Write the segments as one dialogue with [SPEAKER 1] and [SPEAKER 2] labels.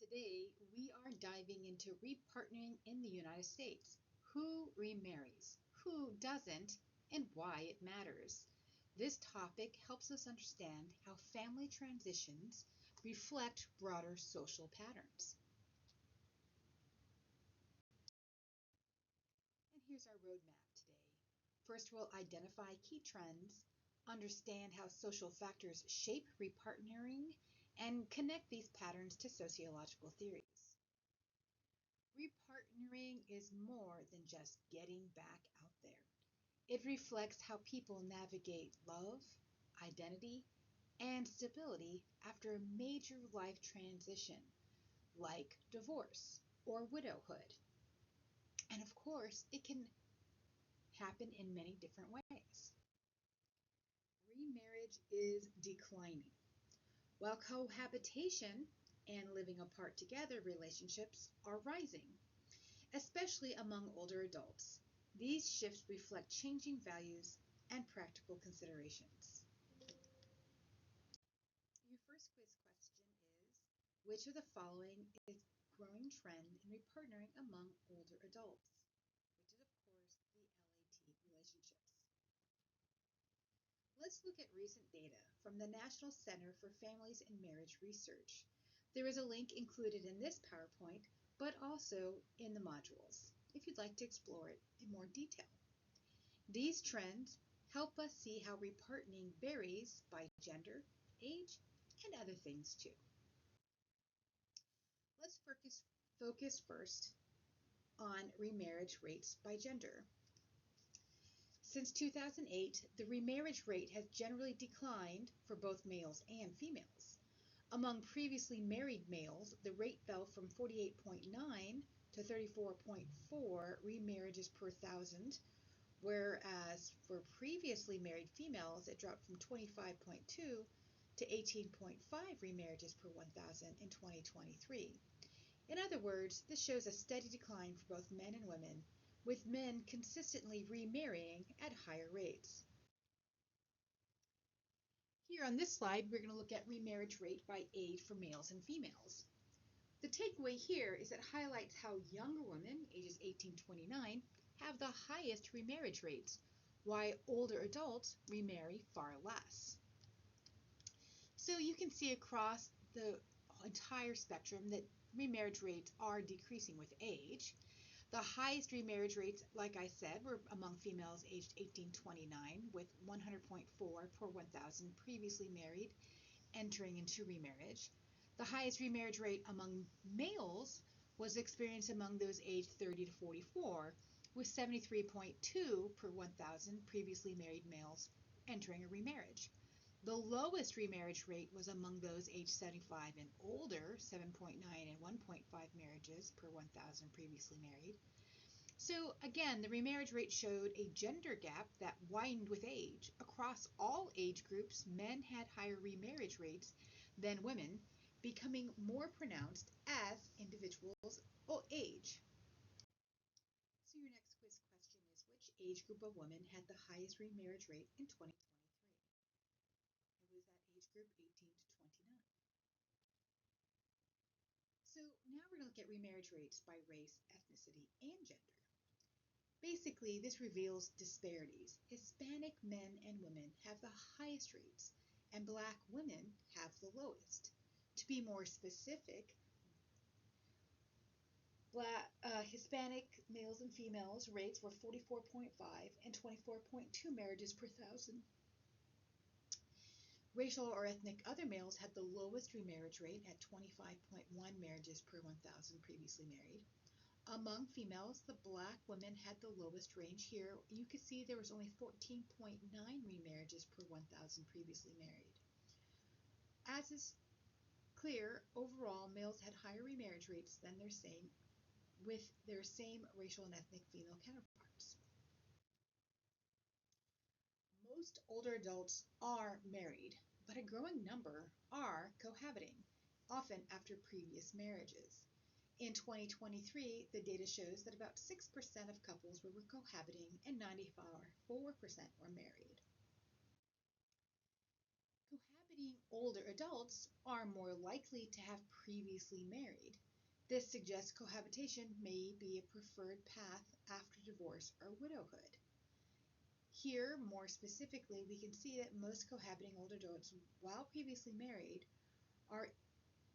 [SPEAKER 1] Today, we are diving into repartnering in the United States. Who remarries? Who doesn't? And why it matters. This topic helps us understand how family transitions reflect broader social patterns. And here's our roadmap today. First, we'll identify key trends, understand how social factors shape repartnering, and connect these patterns to sociological theories. Repartnering is more than just getting back out there. It reflects how people navigate love, identity, and stability after a major life transition, like divorce or widowhood. And of course, it can happen in many different ways. Remarriage is declining, while cohabitation and living apart together relationships are rising, especially among older adults. These shifts reflect changing values and practical considerations. Your first quiz question is, which of the following is a growing trend in repartnering among older adults? Which is, of course, the LAT relationships. Let's look at recent data from the National Center for Families and Marriage Research. There is a link included in this PowerPoint, but also in the modules, if you'd like to explore it in more detail. These trends help us see how repartnering varies by gender, age, and other things too. Let's focus first on remarriage rates by gender. Since 2008, the remarriage rate has generally declined for both males and females. Among previously married males, the rate fell from 48.9 to 34.4 remarriages per thousand, whereas for previously married females, it dropped from 25.2 to 18.5 remarriages per 1,000 in 2023. In other words, this shows a steady decline for both men and women, with men consistently remarrying at higher rates. Here on this slide, we're going to look at remarriage rate by age for males and females. The takeaway here is it highlights how younger women, ages 18 to 29, have the highest remarriage rates, while older adults remarry far less. So you can see across the entire spectrum that remarriage rates are decreasing with age. The highest remarriage rates, like I said, were among females aged 18 to 29, with 100.4 per 1,000 previously married entering into remarriage. The highest remarriage rate among males was experienced among those aged 30 to 44, with 73.2 per 1,000 previously married males entering a remarriage. The lowest remarriage rate was among those aged 75 and older, 7.9 and 1.5 marriages per 1,000 previously married. So again, the remarriage rate showed a gender gap that widened with age. Across all age groups, men had higher remarriage rates than women, becoming more pronounced as individuals age. So your next quiz question is, which age group of women had the highest remarriage rate in 2023? It was that age group 18 to 29. So now we're going to look at remarriage rates by race, ethnicity, and gender. Basically, this reveals disparities. Hispanic men and women have the highest rates, and Black women have the lowest. To be more specific, Hispanic males and females rates were 44.5 and 24.2 marriages per thousand. Racial or ethnic other males had the lowest remarriage rate at 25.1 marriages per 1,000 previously married. Among females, the Black women had the lowest range here. You can see there was only 14.9 remarriages per 1,000 previously married. As is clear, overall, males had higher remarriage rates than their same racial and ethnic female counterparts. Most older adults are married, but a growing number are cohabiting, often after previous marriages. In 2023, the data shows that about 6% of couples were cohabiting and 94% were married. Cohabiting Cohabiting older adults are more likely to have previously married. This suggests cohabitation may be a preferred path after divorce or widowhood. Here, more specifically, we can see that most cohabiting older adults, while previously married, are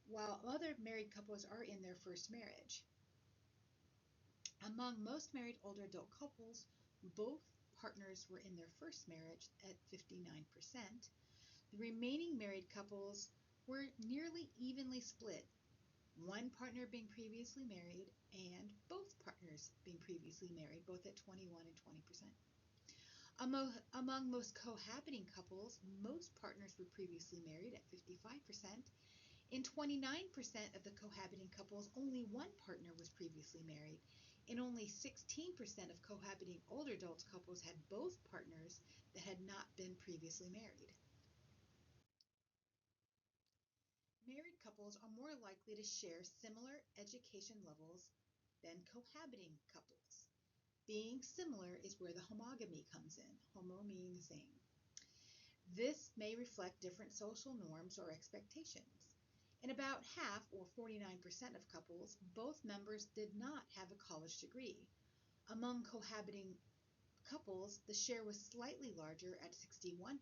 [SPEAKER 1] while other married couples are in their first marriage. Among most married older adult couples, both partners were in their first marriage at 59%. The remaining married couples were nearly evenly split, one partner being previously married and both partners being previously married, both at 21 and 20%. Among most cohabiting couples, most partners were previously married at 55%. In 29% of the cohabiting couples, only one partner was previously married, and only 16% of cohabiting older adult couples had both partners that had not been previously married. Married couples are more likely to share similar education levels than cohabiting couples. Being similar is where the homogamy comes in, homo meaning the same. This may reflect different social norms or expectations. In about half, or 49% of couples, both members did not have a college degree. Among cohabiting couples, the share was slightly larger at 61%.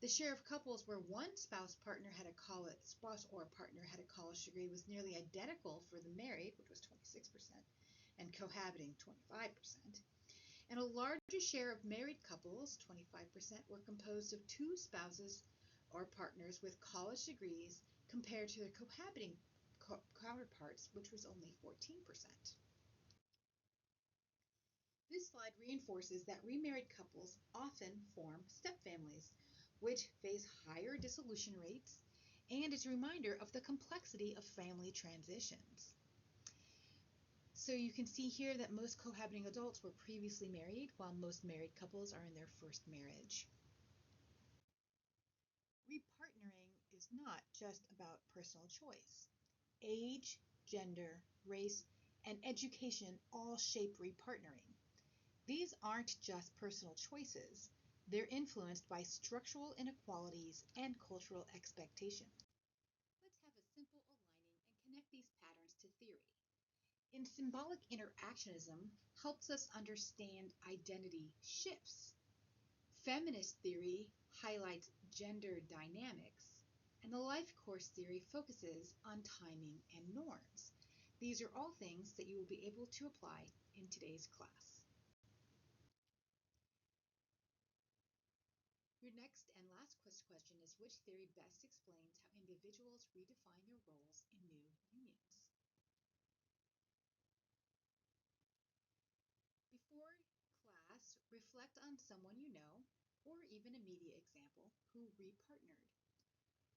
[SPEAKER 1] The share of couples where one spouse or partner had a college degree was nearly identical for the married, which was 26%, and cohabiting, 25%. And a larger share of married couples, 25%, were composed of two spouses or partners with college degrees compared to their cohabiting counterparts, which was only 14%. This slide reinforces that remarried couples often form stepfamilies, which face higher dissolution rates, and is a reminder of the complexity of family transitions. So you can see here that most cohabiting adults were previously married, while most married couples are in their first marriage. Repartnering is not just about personal choice. Age, gender, race, and education all shape repartnering. These aren't just personal choices. They're influenced by structural inequalities and cultural expectations. Let's have a simple aligning and connect these patterns to theory. In symbolic interactionism helps us understand identity shifts. Feminist theory highlights gender dynamics, and the life course theory focuses on timing and norms. These are all things that you will be able to apply in today's class. Your next and last question is, which theory best explains how individuals redefine their roles in new unions? Before class, reflect on someone you know, or even a media example, who repartnered.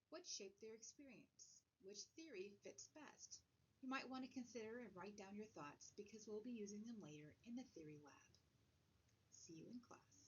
[SPEAKER 1] What shaped their experience? Which theory fits best? You might want to consider and write down your thoughts because we'll be using them later in the theory lab. See you in class.